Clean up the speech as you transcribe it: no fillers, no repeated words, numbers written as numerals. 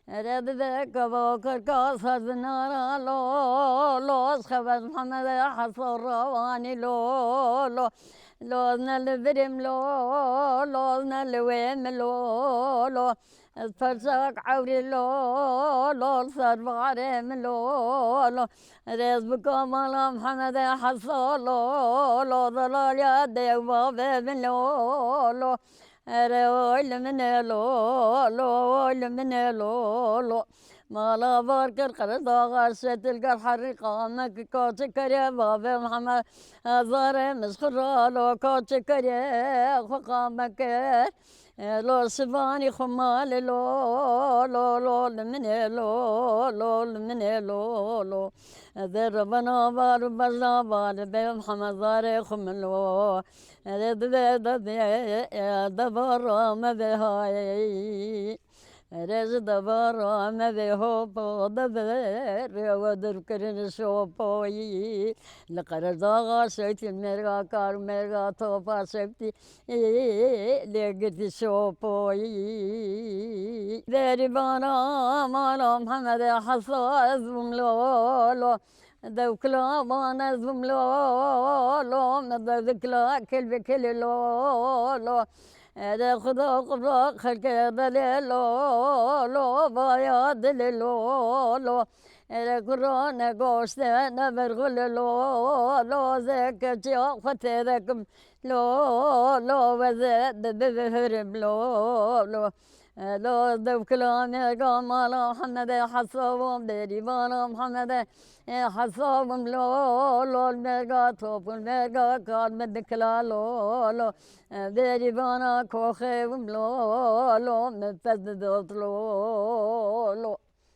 رد ذاك بوكر كاسر نارا لو لو خبز محمد حصر رواني لو لو لوزنا البرم لو لوزنا الويم لو لو فرشاك عوري لو لو صار بعرم لو لو ريز بكمال محمد حصر لو لو ضلال يا ديواب لو لو رول من لو لول من لو لو ما لا بارك القرد غرست الحريقة مك كوت كريا بابا محمد زار مسخر لو كوت كريا فقامك لو سباني خمال لو لو لو من لو لو من لو لو ذر بنا بار بزنا بار بي محمد زار خملو دبر ما بهاي رز دبر ما بهو دبر ودر كرن شوبوي لقر زاغا سيتي مرغا كار مرغا توبا سيتي لقيت شوبوي داري بانا مالا محمد حصاز ملولو ذوكلا وانا زملو لو ذكلا كل بكل لو لو هذا خذا خذا خلك دليلو لو بايا دليلو لو هذا كورونا غوست نبرغل لو لو ذاك جا فتذاك لو لو وزاد بهرب لو لو لو ذوك كلام قام محمد حصوم دريبان محمد حصوم لو لو المرقا توب المرقا كان مدكلا لو لو دريبان كوخيم لو لو مفزد لو